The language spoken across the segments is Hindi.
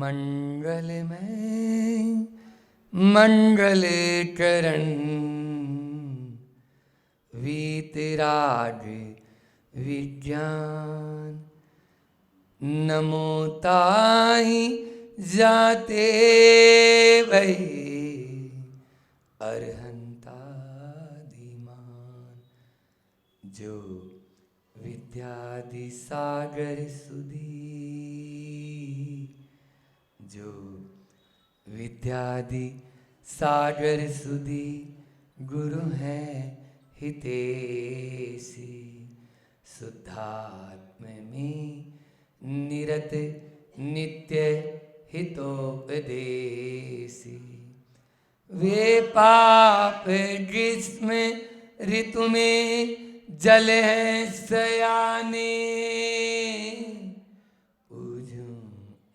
मंगलमय मंगल करण वीतराग विज्ञान नमो ताहि जाते वही अरहंता धीमान जो विद्यादि सागर सुधी जो विद्यादि सागर सुधी गुरु हैं हितेशी शुद्धात्म में निरत नित्य हितोपदेशी वे पाप ग्रीष्म ऋतु में जल है सयाने पूजूं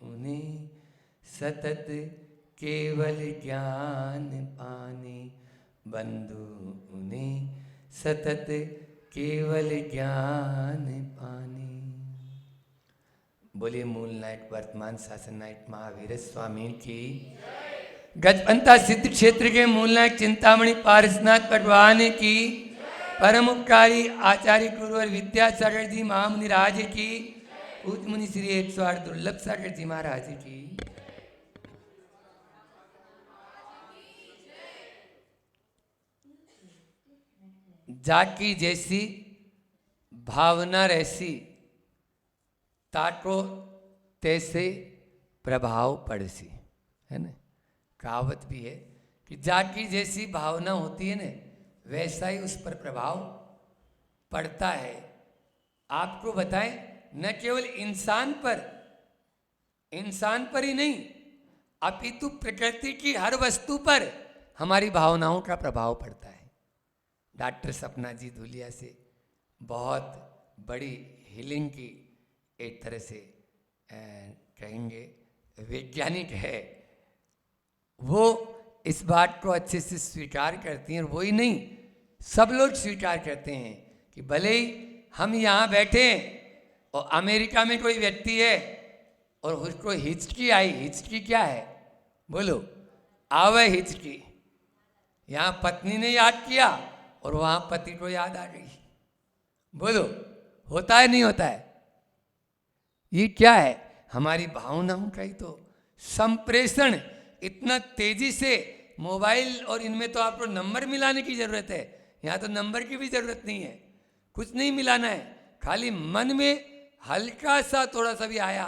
उन्हें सतत केवल ज्ञान पाने बंधु उन्हें सतत केवल ज्ञान पाने। बोलिए मूल नायक वर्तमान शासन नायक महावीर स्वामी की। गजपंथा सिद्ध क्षेत्र के मूल नायक चिंतामणि पारसनाथ भगवान की। परम उपकारी आचार्य गुरुवर विद्यासागर जी महामुनि राज की। पूज्य मुनि श्री 108 दुर्लभ सागर जी महाराज की। जाकी जैसी भावना रहसी ताको तैसे प्रभाव पड़सी, है ना। कहावत भी है कि जाकी जैसी भावना होती है ना वैसा ही उस पर प्रभाव पड़ता है। आपको बताएं न केवल इंसान पर ही नहीं अपितु प्रकृति की हर वस्तु पर हमारी भावनाओं का प्रभाव पड़ता है। डॉक्टर सपना जी धुलिया से बहुत बड़ी हीलिंग की एक तरह से कहेंगे वैज्ञानिक है, वो इस बात को अच्छे से स्वीकार करती हैं। और वही नहीं, सब लोग स्वीकार करते हैं कि भले ही हम यहाँ बैठे हैं और अमेरिका में कोई व्यक्ति है और उसको हिचकी आई। हिचकी क्या है बोलो? आवे हिचकी। यहाँ पत्नी ने याद किया और वहाँ पति को याद आ गई। बोलो होता है नहीं होता है? ये क्या है? हमारी भावनाओं का ही तो संप्रेषण इतना तेजी से। मोबाइल और इनमें तो आपको नंबर मिलाने की जरूरत है, यहाँ तो नंबर की भी जरूरत नहीं है, कुछ नहीं मिलाना है। खाली मन में हल्का सा थोड़ा सा भी आया,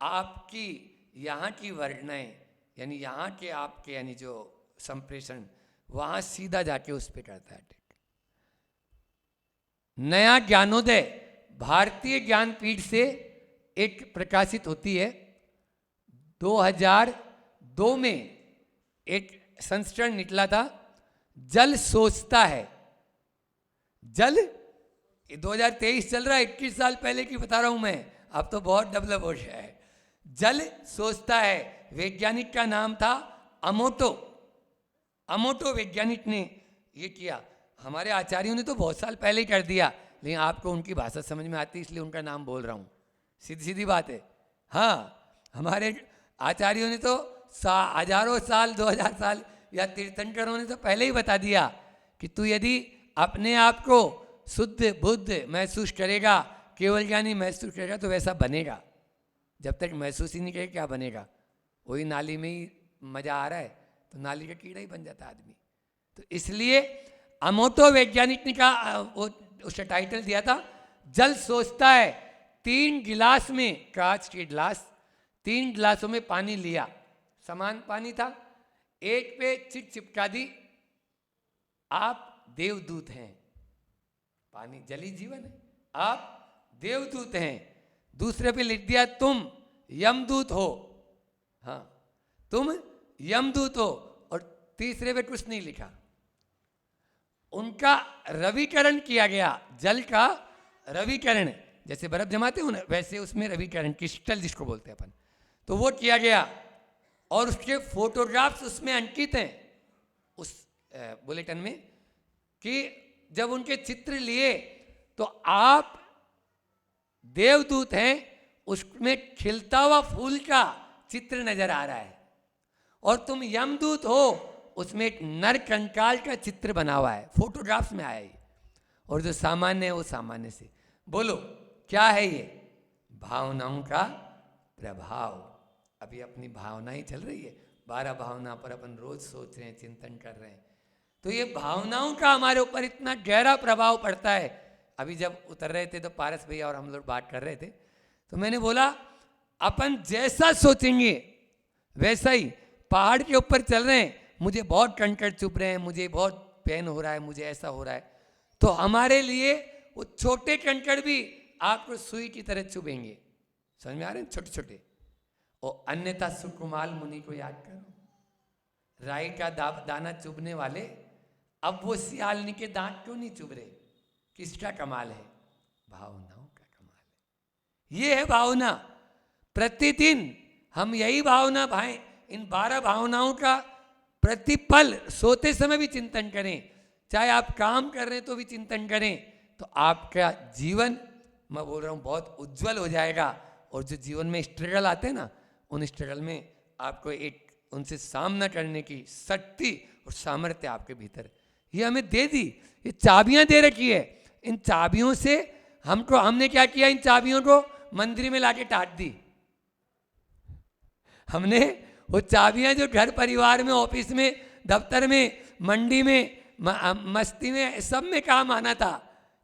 आपकी यहाँ की वर्णनाएं यानी यहाँ के आपके यानी जो संप्रेषण वहाँ सीधा जाके उस पर करता है। नया ज्ञानोदय भारतीय ज्ञानपीठ से एक प्रकाशित होती है। 2002 में एक संस्करण निकला था, जल सोचता है। जल 2023 चल रहा है, 21 साल पहले की बता रहा हूं मैं, अब तो बहुत डेवलप हो गया है। जल सोचता है, वैज्ञानिक का नाम था अमोटो। अमोटो वैज्ञानिक ने ये किया। हमारे आचार्यों ने तो बहुत साल पहले ही कर दिया, लेकिन आपको उनकी भाषा समझ में आती है इसलिए उनका नाम बोल रहा हूँ। सीधी सीधी बात है। हाँ, हमारे आचार्यों ने तो हजारों साल 2000 साल या तीर्थंकरों ने तो पहले ही बता दिया कि तू यदि अपने आप को शुद्ध बुद्ध महसूस करेगा, केवल ज्ञानी महसूस करेगा तो वैसा बनेगा। जब तक महसूस ही नहीं करेगा क्या बनेगा? वही नाली में ही मजा आ रहा है तो नाली का कीड़ा ही बन जाता आदमी। तो इसलिए अमोटो वैज्ञानिक ने कहा, वो उसका टाइटल दिया था जल सोचता है। 3 गिलास में, कांच के गिलास, 3 गिलासों में पानी लिया, समान पानी था, एक पे चिट चिपका दी, आप देवदूत हैं। पानी जली जीवन है, आप देवदूत हैं। दूसरे पे लिख दिया तुम यमदूत हो। हाँ, तुम यमदूत हो। और तीसरे पे कुछ नहीं लिखा। उनका रविकरण किया गया, जल का रविकरण, जैसे बर्फ जमाते हो ना वैसे उसमें रविकरण, क्रिस्टल जिसको बोलते हैं अपन, तो वो किया गया। और उसके फोटोग्राफ्स उसमें अंकित हैं उस बुलेटिन में कि जब उनके चित्र लिए तो आप देवदूत हैं, उसमें खिलता हुआ फूल का चित्र नजर आ रहा है, और तुम यमदूत हो, उसमें एक नर कंकाल का चित्र बना हुआ है, फोटोग्राफ्स में आया है। और जो सामान्य है वो सामान्य से। बोलो क्या है ये? भावनाओं का प्रभाव। अभी अपनी भावनाएं चल रही है, 12 भावना पर अपन रोज सोच रहे हैं, चिंतन कर रहे हैं। तो ये भावनाओं का हमारे ऊपर इतना गहरा प्रभाव पड़ता है। अभी जब उतर रहे थे तो पारस भैया और हम लोग बात कर रहे थे, तो मैंने बोला अपन जैसा सोचेंगे वैसा ही। पहाड़ के ऊपर चल रहे हैं, मुझे बहुत कंकड़ चुभ रहे हैं, मुझे बहुत पेन हो रहा है, मुझे ऐसा हो रहा है, तो हमारे लिए वो छोटे कंकड़ भी आपको सुई की तरह चुभेंगे। समझ में आ रहे हैं? छोटे छोटे। और अन्यथा सुकुमाल मुनि को याद करो, राई का दाना चुभने वाले, अब वो सियालनी के दांत क्यों नहीं चुभ रहे? किसका कमाल है? भावनाओं का कमाल है। ये है भावना। प्रतिदिन हम यही भावना भाई, इन 12 भावनाओं का प्रतिपल सोते समय भी चिंतन करें, चाहे आप काम कर रहे हैं तो भी चिंतन करें, तो आपका जीवन, मैं बोल रहा हूँ, बहुत उज्जवल हो जाएगा। और जो जीवन में स्ट्रगल आते हैं ना, उन स्ट्रगल में आपको एक उनसे सामना करने की शक्ति और सामर्थ्य आपके भीतर ये हमें दे दी। ये चाबियां दे रखी है। इन चाबियों से हमने क्या किया? इन चाबियों को मंदिर में लाके टाट दी। हमने वो चाबियां जो घर परिवार में, ऑफिस में, दफ्तर में, मंडी में, मस्ती में, सब में काम आना था।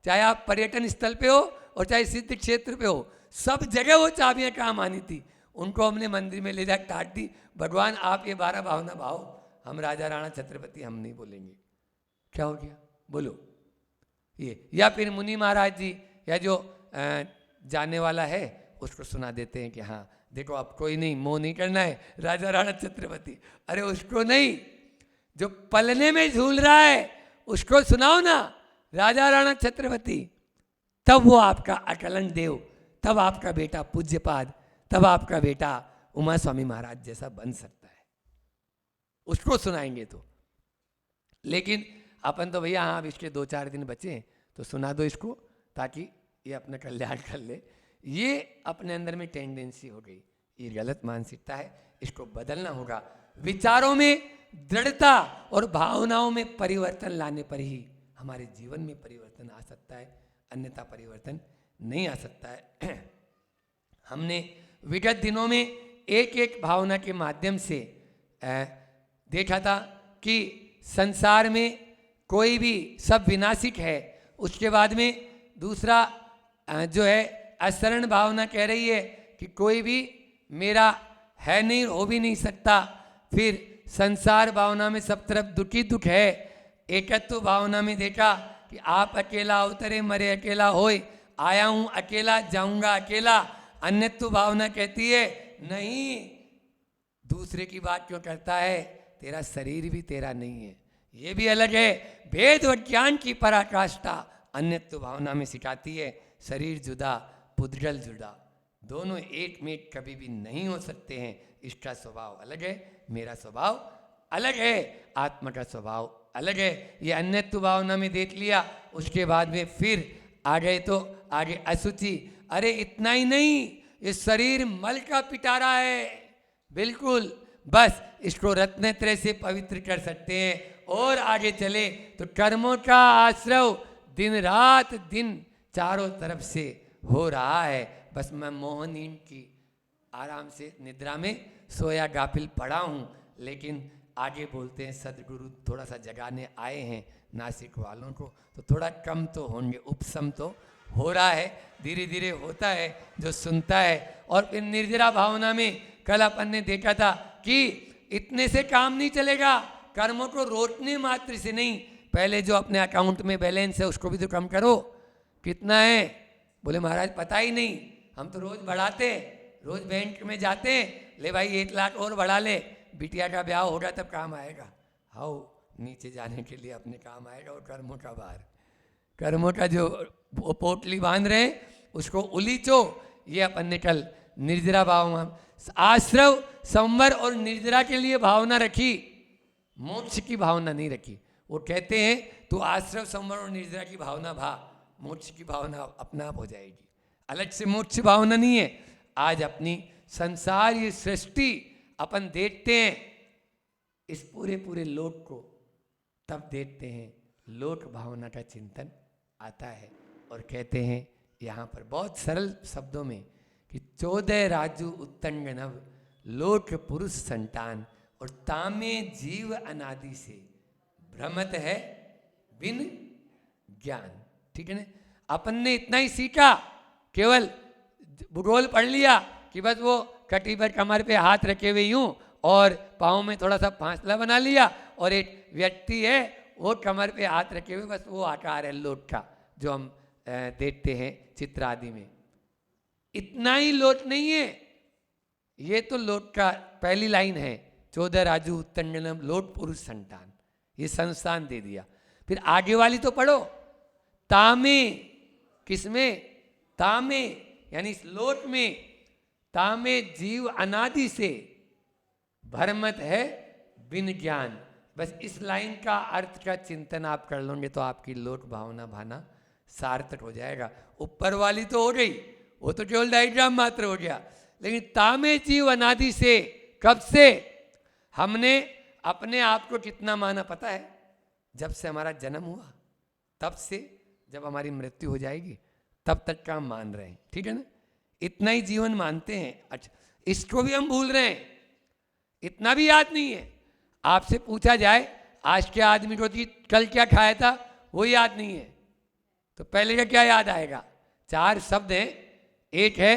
चाहे आप पर्यटन स्थल पे हो और चाहे सिद्ध क्षेत्र पे हो, सब जगह वो चाबियां काम आनी थी। उनको हमने मंदिर में ले जाकर काट दी। भगवान आप ये 12 भावना भाव, हम राजा राणा छत्रपति हम नहीं बोलेंगे। क्या हो गया? बोलो ये। या फिर मुनि महाराज जी या जो जाने वाला है उसको सुना देते हैं कि हाँ देखो अब कोई नहीं, मोह नहीं करना है, राजा राणा छत्रपति। अरे उसको नहीं, जो पलने में झूल रहा है उसको सुनाओ ना, राजा राणा छत्रपति। तब वो आपका अकलन देव, तब आपका बेटा पूज्यपाद, तब आपका बेटा उमा स्वामी महाराज जैसा बन सकता है। उसको सुनाएंगे तो। लेकिन अपन तो भैया हाँ अब इसके 2-4 दिन बचे हैं तो सुना दो इसको, ताकि ये अपना कल्याण कर ले। ये अपने अंदर में टेंडेंसी हो गई, ये गलत मानसिकता है, इसको बदलना होगा। विचारों में दृढ़ता और भावनाओं में परिवर्तन लाने पर ही हमारे जीवन में परिवर्तन आ सकता है, अन्यथा परिवर्तन नहीं आ सकता है। हमने विगत दिनों में एक एक भावना के माध्यम से देखा था कि संसार में कोई भी, सब विनाशिक है। उसके बाद में दूसरा जो है अशरण भावना कह रही है कि कोई भी मेरा है नहीं, हो भी नहीं सकता। फिर संसार भावना में सब तरफ दुखी दुख है। एकत्व भावना में देखा कि आप अकेला उतरे मरे अकेला होए, आया हूं अकेला जाऊंगा अकेला। अन्यत्व भावना कहती है नहीं, दूसरे की बात क्यों करता है, तेरा शरीर भी तेरा नहीं है, ये भी अलग है। भेद व ज्ञान की पराकाष्ठा अन्यत्व भावना में सिखाती है। शरीर जुदा पुद्गल जुदा, दोनों एक में कभी भी नहीं हो सकते हैं। इसका स्वभाव अलग है, मेरा स्वभाव अलग है, आत्मा का स्वभाव अलग है। ये अन्यत्व भावना में देख लिया। उसके बाद में फिर आ गए तो आगे अशुचि। अरे इतना ही नहीं, ये शरीर मल का पिटारा है, बिल्कुल, बस इसको रत्नत्रय से पवित्र कर सकते हैं। और आगे चले तो कर्मों का आश्रव दिन रात दिन चारों तरफ से हो रहा है। बस मैं मोहनीम की आराम से निद्रा में सोया गाफिल पड़ा हूँ। लेकिन आगे बोलते हैं सदगुरु थोड़ा सा जगाने आए हैं नासिक वालों को, तो थोड़ा कम तो होंगे, उपशम तो हो रहा है, धीरे धीरे होता है जो सुनता है। और फिर निर्जरा भावना में कल अपन ने देखा था कि इतने से काम नहीं चलेगा, कर्मों को रोकने मात्र से नहीं, पहले जो अपने अकाउंट में बैलेंस है उसको भी तो कम करो। कितना है? बोले महाराज पता ही नहीं, हम तो रोज बढ़ाते, रोज बैंक में जाते, ले भाई 1 लाख और बढ़ा ले, बिटिया का ब्याह होगा तब काम आएगा। हाउ नीचे जाने के लिए अपने काम आएगा। और कर्मों का भार, कर्मों का जो पोटली बांध रहे उसको उलीचो। ये अपन ने कल निर्जरा भावना, आश्रव संवर और निर्जरा के लिए भावना रखी, मोक्ष की भावना नहीं रखी। वो कहते हैं तू आश्रव संवर और निर्जरा की भावना भा, मोक्ष की भावना अपना आप हो जाएगी। अलग से मोक्ष भावना नहीं है। आज अपनी संसार, ये सृष्टि अपन देखते हैं, इस पूरे पूरे लोक को तब देखते हैं लोक भावना का चिंतन आता है। और कहते हैं यहाँ पर बहुत सरल शब्दों में कि 14 राजू उत्तंग नव लोक पुरुष संतान, और तामे जीव अनादि से भ्रमत है बिन ज्ञान। ठीक है ना, अपन ने इतना ही सीखा, केवल भूगोल पढ़ लिया कि बस वो कटी पर कमर पे हाथ रखे हुए यूं और पाँव में थोड़ा सा फासला बना लिया, और एक व्यक्ति है वो कमर पे हाथ रखे हुए, बस वो आकार है लोट का जो हम देखते हैं चित्र आदि में। इतना ही लोट नहीं है, ये तो लोट का पहली लाइन है, 14 राजू उत्तंडनम लोट पुरुष संतान, ये संस्थान दे दिया। फिर आगे वाली तो पढ़ो, तामे, किसमें? तामे यानी इस लोट में, तामे जीव अनादि से भ्रमत है बिन ज्ञान। बस इस लाइन का अर्थ का चिंतन आप कर लोगे तो आपकी लोक भावना भाना सार्थक हो जाएगा। ऊपर वाली तो हो गई, वो तो केवल डायग्राम मात्र हो गया, लेकिन तामे जीव अनादि से, कब से? हमने अपने आप को कितना माना पता है? जब से हमारा जन्म हुआ तब से जब हमारी मृत्यु हो जाएगी तब तक का हम मान रहे हैं। ठीक है ना, इतना ही जीवन मानते हैं। अच्छा, इसको भी हम भूल रहे हैं, इतना भी याद नहीं है। आपसे पूछा जाए आज के आदमी को कि कल क्या खाया था, वो याद नहीं है, तो पहले का क्या याद आएगा? 4 शब्द हैं, एक है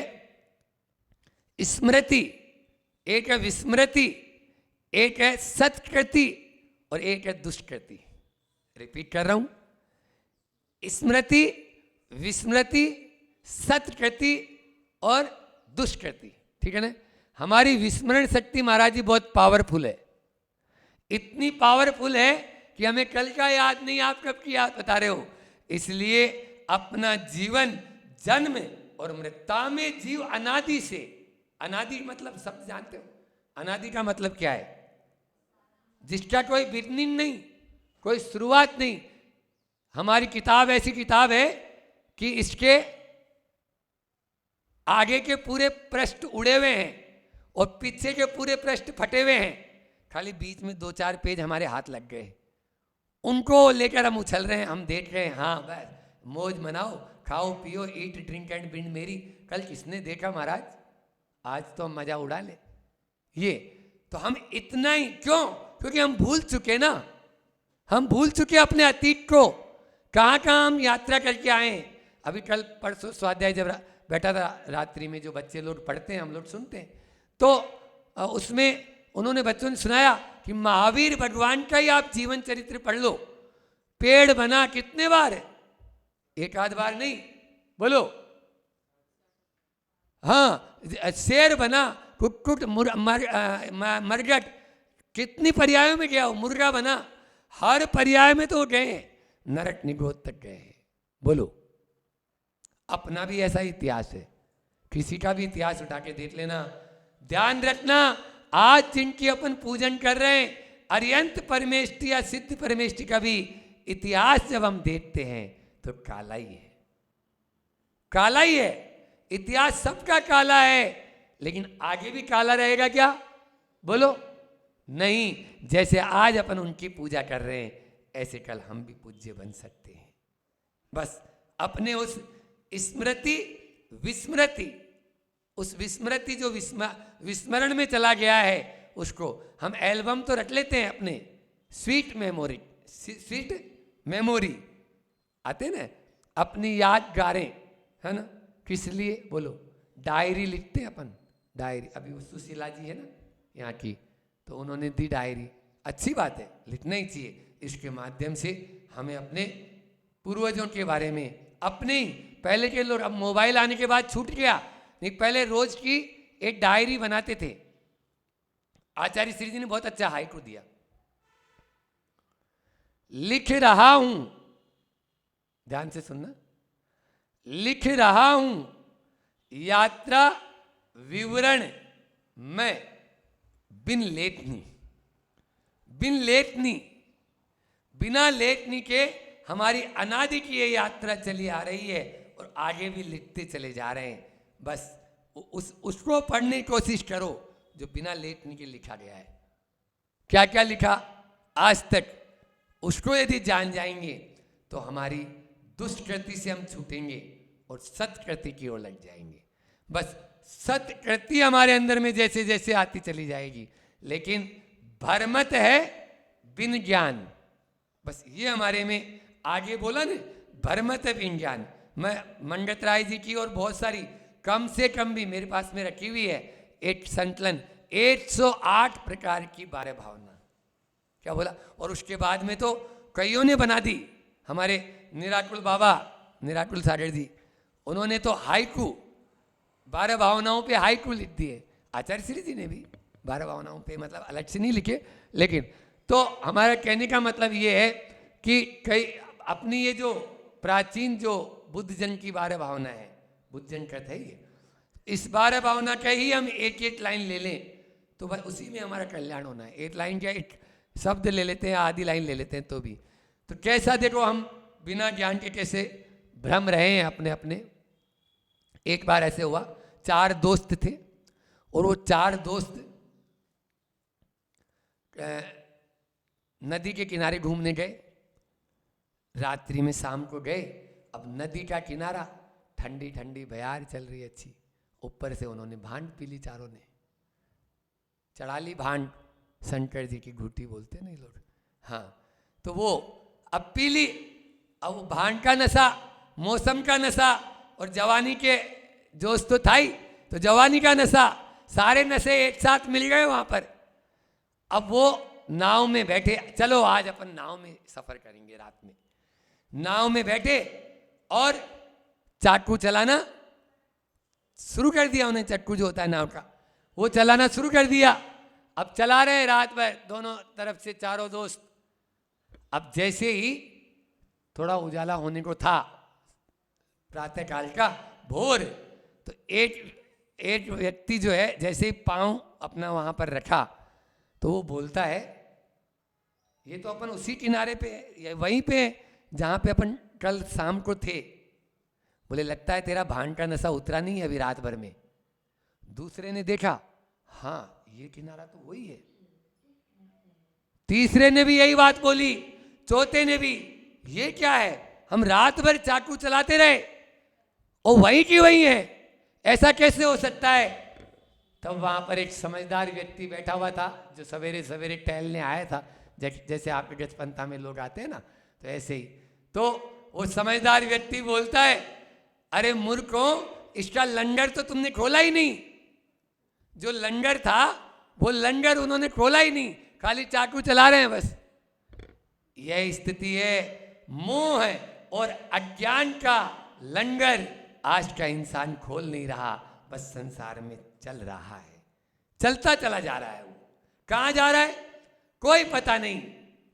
स्मृति, एक है विस्मृति, एक है सत्कृति और एक है दुष्कृति। रिपीट कर रहा हूं, स्मृति, विस्मृति, सत्कृति और दुष्कृति। ठीक है ना, हमारी विस्मरण शक्ति महाराज जी बहुत पावरफुल है, इतनी पावरफुल है कि हमें कल का याद नहीं, आप कब की याद बता रहे हो। इसलिए अपना जीवन जन्म और मृत्यु में जीव अनादि से, अनादि मतलब सब जानते हो, अनादि का मतलब क्या है? जिसका कोई बिगिनिंग नहीं, कोई शुरुआत नहीं। हमारी किताब ऐसी किताब है कि इसके आगे के पूरे पृष्ठ उड़े हुए हैं और पीछे के पूरे पृष्ठ फटे हुए हैं, खाली बीच में 2-4 पेज हमारे हाथ लग गए, उनको लेकर हम उछल रहे हैं, हम देख रहे हैं। हाँ बस मौज मनाओ, खाओ पियो, ईट ड्रिंक एंड बिन मेरी। कल किसने देखा महाराज, आज तो हम मजा उड़ा ले। ये तो हम इतना ही क्यों? क्योंकि हम भूल चुके ना, हम भूल चुके अपने अतीत को, कहाँ कहाँ हम यात्रा करके आए हैं। अभी कल परसों स्वाध्याय जब बैठा था रात्रि में, जो बच्चे लोग पढ़ते हैं हम लोग सुनते हैं, तो उसमें उन्होंने बच्चों ने सुनाया कि महावीर भगवान का ही आप जीवन चरित्र पढ़ लो। पेड़ बना कितने बार है? एक आध बार नहीं, बोलो। हाँ, शेर बना, कुक्कुट, मरगट, कितनी पर्यायों में गया हो, मुर्गा बना, हर पर्याय में तो गए, नरक निगोद तक गए। बोलो, अपना भी ऐसा इतिहास है, किसी का भी इतिहास उठा के देख लेना। ध्यान रखना, आज जिनकी अपन पूजन कर रहे हैं, अरियंत परमेष्टि या सिद्ध परमेष्टि का भी इतिहास जब हम देखते हैं तो काला ही है, काला ही है। इतिहास सबका काला है, लेकिन आगे भी काला रहेगा क्या? बोलो, नहीं। जैसे आज अपन उनकी पूजा कर रहे हैं, ऐसे कल हम भी पूज्य बन सकते हैं। बस अपने उस स्मृति विस्मृति, उस विस्मृति जो विस्मरण में चला गया है, उसको हम एल्बम तो रख लेते हैं अपने, स्वीट मेमोरी, स्वीट मेमोरी आते ना, अपनी यादगारें, है ना। किस लिए? बोलो, डायरी लिखते हैं अपन, डायरी। अभी सुशीला जी है ना यहाँ की, तो उन्होंने दी डायरी, अच्छी बात है, लिखना ही चाहिए। इसके माध्यम से हमें अपने पूर्वजों के बारे में, अपने ही पहले के लोग, अब मोबाइल आने के बाद छूट गया, नहीं पहले रोज की एक डायरी बनाते थे। आचार्य श्री जी ने बहुत अच्छा हाइकू दिया, लिख रहा हूं, ध्यान से सुनना, लिख रहा हूं यात्रा विवरण मैं बिन लेखनी, बिन लेखनी, बिना लेखनी के हमारी अनादि की ये यात्रा चली आ रही है और आगे भी लिखते चले जा रहे हैं। बस उसको पढ़ने की कोशिश करो जो बिना लेटने के लिखा गया है। क्या क्या लिखा आज तक, उसको यदि जान जाएंगे तो हमारी दुष्कृति से हम छूटेंगे और सत्कृति की ओर लग जाएंगे। बस सत्कृति हमारे अंदर में जैसे जैसे आती चली जाएगी, लेकिन भ्रमत है बिन ज्ञान। बस ये हमारे में आगे बोला ना, भ्रमत है बिन ज्ञान। मैं मंगत राय जी की और बहुत सारी कम से कम भी मेरे पास में रखी हुई है एक संकलन 108 प्रकार की 12 भावना। क्या बोला? और उसके बाद में तो कईयों ने बना दी। हमारे निराकुल बाबा निराकुल सागर जी, उन्होंने तो हाइकू 12 भावनाओं पे हाइकू लिख दिए। आचार्य श्री जी ने भी 12 भावनाओं पे मतलब अलग से नहीं लिखे, लेकिन तो हमारा कहने का मतलब ये है कि कई अपनी ये जो प्राचीन जो बुद्ध जन की 12 भावना है, बुद्ध जन कहते हैं ये, इस 12 भावना का ही हम एक एक लाइन ले लें तो बस उसी में हमारा कल्याण होना है। एक लाइन क्या, एक शब्द ले लेते हैं, आधी लाइन ले लेते हैं तो भी, तो कैसा देखो हम बिना ज्ञान के कैसे भ्रम रहे हैं अपने अपने। एक बार ऐसे हुआ, 4 दोस्त थे और वो 4 दोस्त नदी के किनारे घूमने गए। रात्रि में शाम को गए। अब नदी का किनारा, ठंडी ठंडी बयार चल रही अच्छी, ऊपर से उन्होंने भांड पी ली, चारों ने चढ़ा ली भांड, शंकर जी की घूटी बोलते हैं ना ये लोग। हाँ, तो वो अब पी ली। अब वो भांड का नशा, मौसम का नशा और जवानी के जोश तो था ही, तो जवानी का नशा, सारे नशे एक साथ मिल गए वहां पर। अब वो नाव में बैठे, चलो आज अपन नाव में सफर करेंगे रात में। नाव में बैठे और चाकू चलाना शुरू कर दिया उन्हें। चक्कू जो होता है नाव का, वो चलाना शुरू कर दिया। अब चला रहे रात भर दोनों तरफ से चारों दोस्त। अब जैसे ही थोड़ा उजाला होने को था, प्रातः काल का भोर, तो एक व्यक्ति जो है जैसे ही पांव अपना वहां पर रखा तो वो बोलता है, ये तो अपन उसी किनारे पे है, वहीं पे जहां पे अपन कल शाम को थे। बोले लगता है तेरा भांड का नशा उतरा नहीं है अभी रात भर में। दूसरे ने देखा, हाँ ये किनारा तो वही है। तीसरे ने भी यही बात बोली, चौथे ने भी, ये क्या है, हम रात भर चाकू चलाते रहे और वही की वही है, ऐसा कैसे हो सकता है। तब वहां पर एक समझदार व्यक्ति बैठा हुआ था जो सवेरे सवेरे टहलने आया था, जैसे आपके गजपंथा में लोग आते हैं ना, तो ऐसे ही। तो वो समझदार व्यक्ति बोलता है, अरे मूर्खों, इसका लंगर तो तुमने खोला ही नहीं। जो लंगर था वो लंगर उन्होंने खोला ही नहीं, खाली चाकू चला रहे हैं बस। यह स्थिति है, मोह है और अज्ञान का लंगर आज का इंसान खोल नहीं रहा, बस संसार में चल रहा है, चलता चला जा रहा है। वो कहां जा रहा है कोई पता नहीं,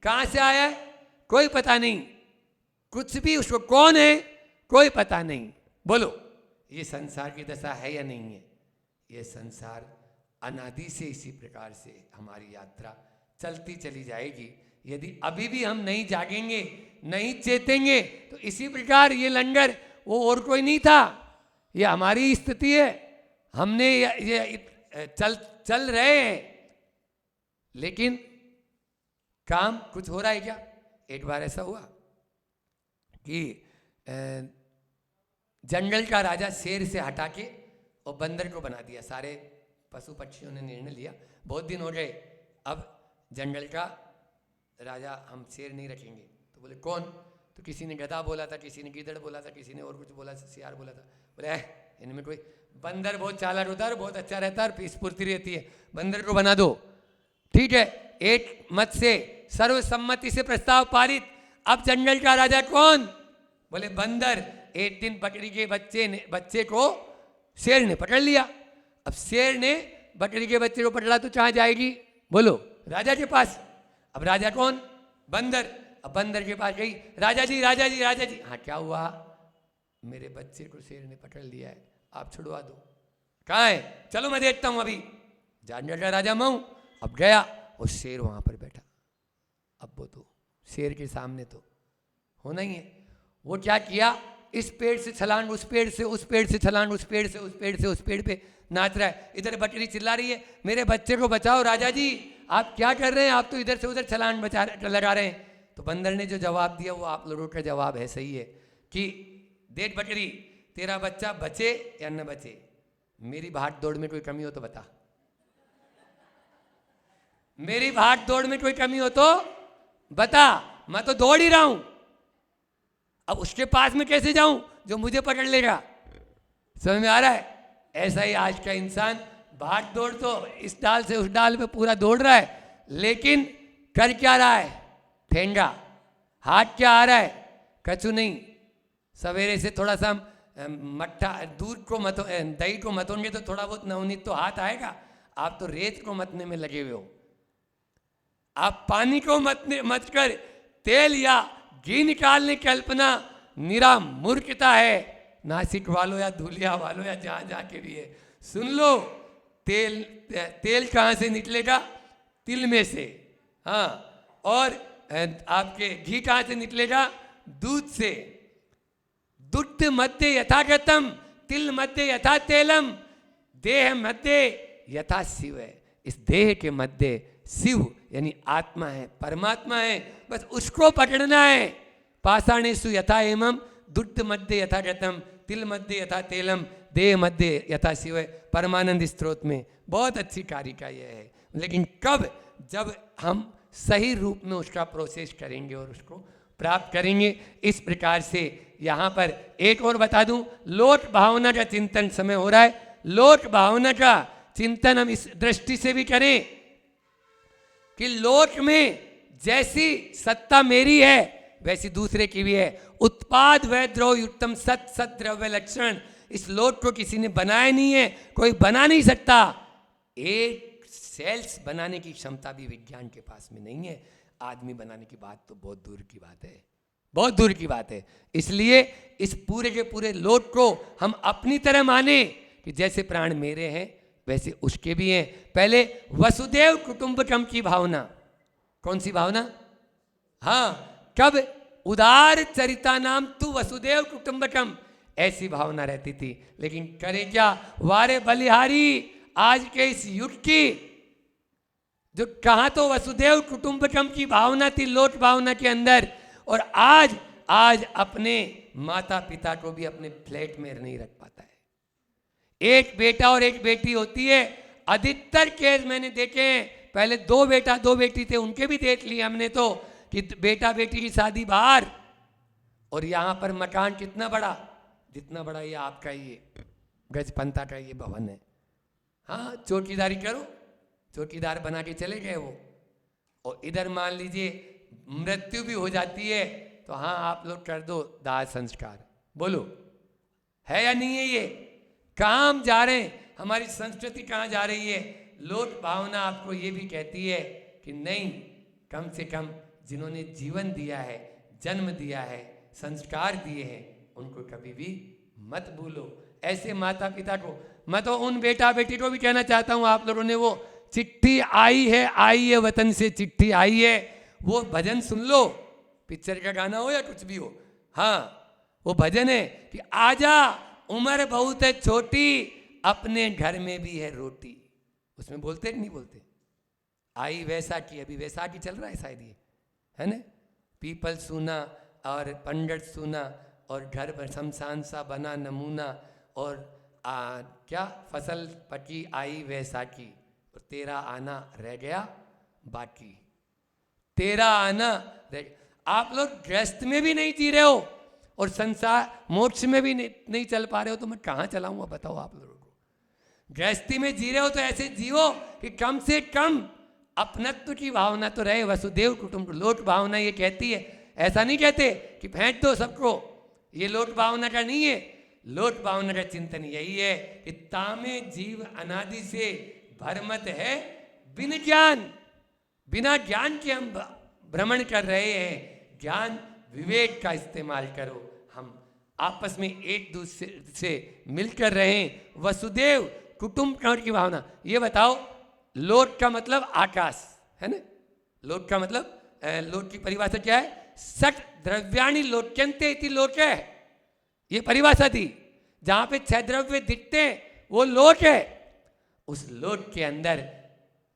कहां से आया है कोई पता नहीं, कुछ भी उसको कौन है कोई पता नहीं। बोलो ये संसार की दशा है या नहीं है? ये संसार अनादि से इसी प्रकार से हमारी यात्रा चलती चली जाएगी। यदि अभी भी हम नहीं जागेंगे, नहीं चेतेंगे, तो इसी प्रकार ये लंगर वो और कोई नहीं था, ये हमारी स्थिति है। हमने ये चल रहे हैं, लेकिन काम कुछ हो रहा है क्या? एक बार ऐसा हुआ कि जंगल का राजा शेर से हटा के और बंदर को बना दिया। सारे पशु पक्षियों ने निर्णय लिया, बहुत दिन हो गए, अब जंगल का राजा हम शेर नहीं रखेंगे। तो बोले कौन? तो किसी ने गधा बोला था, किसी ने गीदड़ बोला था, किसी ने और कुछ बोला, सियार बोला था। बोले इनमें कोई, बंदर बहुत चालाक होता है और बहुत अच्छा रहता है और स्फूर्ति रहती है, बंदर को बना दो। ठीक है, एक मत से सर्वसम्मति से प्रस्ताव पारित। अब जंगल का राजा कौन? बोले बंदर। एक दिन बकरी के बच्चे को शेर ने पकड़ लिया। अब शेर ने बकरी के बच्चे को पकड़ा तो कहाँ जाएगी? बोलो राजा के पास। अब राजा कौन? बंदर। अब बंदर के पास गई, राजा जी राजा जी राजा जी। हाँ क्या हुआ? मेरे बच्चे को शेर ने पकड़ लिया है, आप छुड़वा दो। कहाँ है? चलो मैं देखता हूं। अभी जंगल का राजा मैं हूं। अब गया और शेर वहां पर बैठा। अब वो तो शेर के सामने तो होना ही है। वो क्या किया, इस पेड़ से छलांग, उस पेड़ से, उस पेड़ से छलांग, उस पेड़ से, उस पेड़ से, उस पेड़ पे नाच रहा है। इधर बटरी चिल्ला रही है, मेरे बच्चे को बचाओ राजा जी, आप क्या कर रहे हैं, आप तो इधर से उधर छलांग लगा रहे हैं। तो बंदर ने जो जवाब दिया वो आप लोगों का जवाब है, सही है कि देख बटरी, तेरा बच्चा बचे या न बचे, मेरी भाग दौड़ में कोई कमी हो तो बता, मेरी भाग दौड़ में कोई कमी हो तो बता, मैं तो दौड़ ही रहा हूं, अब उसके पास में कैसे जाऊं जो मुझे पकड़ लेगा। समझ में आ रहा है? ऐसा ही आज का इंसान भाग दौड़ तो इस डाल से उस डाल पे पूरा दौड़ रहा है, लेकिन कर क्या रहा है, ठेंगा। हाथ क्या आ रहा है, कछु नहीं। सवेरे से थोड़ा सा मट्ठा दूध को मतो, दही को मतोंगे तो थोड़ा बहुत नवनीत तो हाथ आएगा। आप तो रेत को मतने में लगे हुए हो। आप पानी को मत कर तेल या घी निकालने की कल्पना निरा मूर्खता है। नासिक वालों या धुलिया वालों या जहां जहां के भी है, सुन लो, तेल कहां से निकलेगा, तिल में से। हाँ, और आपके घी कहां से निकलेगा, दूध से। दुग्ध मध्य यथागतम तिल मध्य यथा तेलम, देह मध्य यथा शिव है। इस देह के मध्य शिव यानी आत्मा है, परमात्मा है, बस उसको पकड़ना है। पाषाणेषु यथा एवं दुग्ध मध्य यथा गतम तिल मध्य यथा तेलम देह मध्य यथा शिव है। परमानंद स्त्रोत में बहुत अच्छी कारिका यह है। लेकिन कब, जब हम सही रूप में उसका प्रोसेस करेंगे और उसको प्राप्त करेंगे। इस प्रकार से यहाँ पर एक और बता दूं, लोक भावना का चिंतन समय हो रहा है। लोक भावना का चिंतन हम इस दृष्टि से भी करें कि लोक में जैसी सत्ता मेरी है वैसी दूसरे की भी है। उत्पाद वै द्रव्य उत्तम सत सत द्रव्य लक्षण। इस लोक को किसी ने बनाया नहीं है, कोई बना नहीं सकता। एक सेल्स बनाने की क्षमता भी विज्ञान के पास में नहीं है। आदमी बनाने की बात तो बहुत दूर की बात है, बहुत दूर की बात है। इसलिए इस पूरे के पूरे लोक को हम अपनी तरह माने कि जैसे प्राण मेरे हैं वैसे उसके भी हैं। पहले वसुदेव कुटुंबकम की भावना, कौन सी भावना? हाँ, कब? उदार चरिता नाम तू वसुदेव कुटुंबकम, ऐसी भावना रहती थी। लेकिन करे क्या, वारे बलिहारी आज के इस युग की, जो कहाँ तो वसुदेव कुटुंबकम की भावना थी लोक भावना के अंदर, और आज अपने माता पिता को भी अपने फ्लैट में नहीं रख पाता है। एक बेटा और एक बेटी होती है। अधिकतर केस मैंने देखे हैं, पहले 2 बेटा 2 बेटी थे, उनके भी देख लिए हमने तो, कि बेटा बेटी की शादी बाहर, और यहाँ पर मकान कितना बड़ा, जितना बड़ा ये आपका ये गजपंता का ये भवन है। हाँ, चौकीदारी करो, चौकीदार बना के चले गए वो। और इधर मान लीजिए मृत्यु भी हो जाती है तो हाँ आप लोग कर दो दाह संस्कार। बोलो है या नहीं है? ये कहाँ हम जा रहे हैं, हमारी संस्कृति कहाँ जा रही है? लोक भावना आपको ये भी कहती है कि नहीं, कम से कम जिन्होंने जीवन दिया है, जन्म दिया है, संस्कार दिए हैं, उनको कभी भी मत भूलो। ऐसे माता पिता को, मैं तो उन बेटा बेटी को भी कहना चाहता हूँ, आप लोगों ने वो चिट्ठी आई है वतन से चिट्ठी आई है, वो भजन सुन लो, पिक्चर का गाना हो या कुछ भी हो। हाँ, वो भजन है कि आजा उम्र बहुत है छोटी, अपने घर में भी है रोटी। उसमें बोलते नहीं बोलते, आई वैसाखी, अभी वैसाखी चल रहा है शायद ये, है ना? पीपल सुना और पंडित सुना, और घर पर शमशान सा बना नमूना, और क्या फसल पकी आई वैसाखी, और तेरा आना रह गया बाकी, तेरा आना रह। आप लोग गृहस्थ में भी नहीं जी रहे हो और संसार मोक्ष में भी नहीं चल पा रहे हो, तो मैं कहाँ चलाऊंगा बताओ आप लोगों को। गृहस्थी में जी रहे हो तो ऐसे जियो कि कम से कम अपनत्व की भावना तो रहे। वसुदेव कुटुंब, लोक भावना ये कहती है, ऐसा नहीं कहते कि फेंक दो सबको, ये लोक भावना का नहीं है। लोक भावना का चिंतन यही है कि तामे जीव अनादि से भ्रमत है बिन ज्ञान, बिना ज्ञान के हम भ्रमण कर रहे हैं। ज्ञान विवेक का इस्तेमाल करो, हम आपस में एक दूसरे से मिलकर रहें। वसुदेव कुटुंब की भावना। ये बताओ, लोक का मतलब आकाश है ना? लोक का मतलब, लोक की परिभाषा क्या है? सक द्रव्याणि लोक्यन्ते इति लोक है। ये परिभाषा थी। जहां पे 6 द्रव्य दिखते हैं वो लोट है। उस लोट के अंदर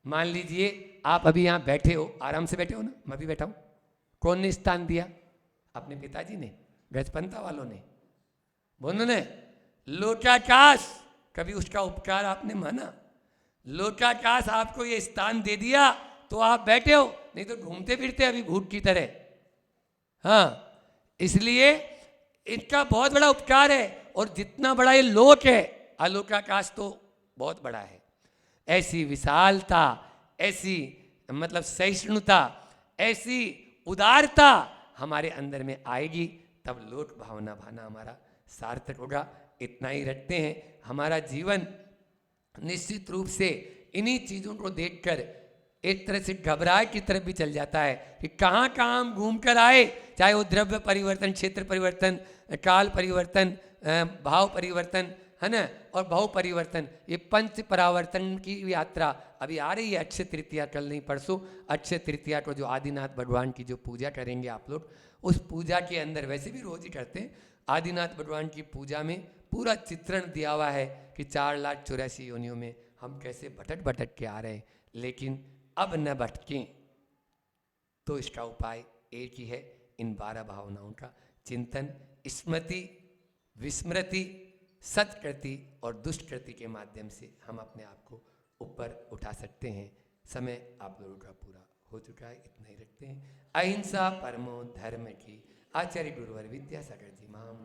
मान लीजिए आप अभी यहां बैठे हो, आराम से बैठे हो ना, मैं भी बैठा हूं। कौन ने स्थान दिया? अपने पिताजी ने, गजपंता वालों ने, बोलो ने। लोटाकाश, कभी उसका उपकार आपने माना? लोटाकाश आपको ये स्थान दे दिया तो आप बैठे हो, नहीं तो घूमते फिरते अभी भूत की तरह। हाँ, इसलिए इनका बहुत बड़ा उपकार है। और जितना बड़ा ये लोक है, आलोकाकाश तो बहुत बड़ा है। ऐसी विशालता, ऐसी मतलब सहिष्णुता, ऐसी उदारता हमारे अंदर में आएगी, तब लोक भावना भाना हमारा सार्थक होगा। इतना ही रखते हैं। हमारा जीवन निश्चित रूप से इन्हीं चीज़ों को देखकर एक तरह से घबराहट की तरफ भी चल जाता है कि कहाँ कहाँ हम घूम कर आए, चाहे वो द्रव्य परिवर्तन, क्षेत्र परिवर्तन, काल परिवर्तन, भाव परिवर्तन, है ना, और भाव परिवर्तन, ये पंच परावर्तन की यात्रा अभी आ रही है। अक्षय तृतीया कल नहीं परसों, अक्षय तृतीया को जो आदिनाथ भगवान की जो पूजा करेंगे आप लोग, उस पूजा के अंदर वैसे भी रोज ही करते हैं, आदिनाथ भगवान की पूजा में पूरा चित्रण दिया हुआ है कि 4,84,000 योनियों में हम कैसे भटक भटक के आ रहे हैं, लेकिन अब न भटकें। तो इसका उपाय एक ही है, इन 12 भावनाओं का चिंतन, स्मृति, विस्मृति, सत्कृति और दुष्कृति के माध्यम से हम अपने आप को ऊपर उठा सकते हैं। समय आप लोगों का पूरा हो चुका है, इतना ही रखते हैं। अहिंसा परमो धर्म की, आचार्य गुरुवर विद्यासागर जी महाम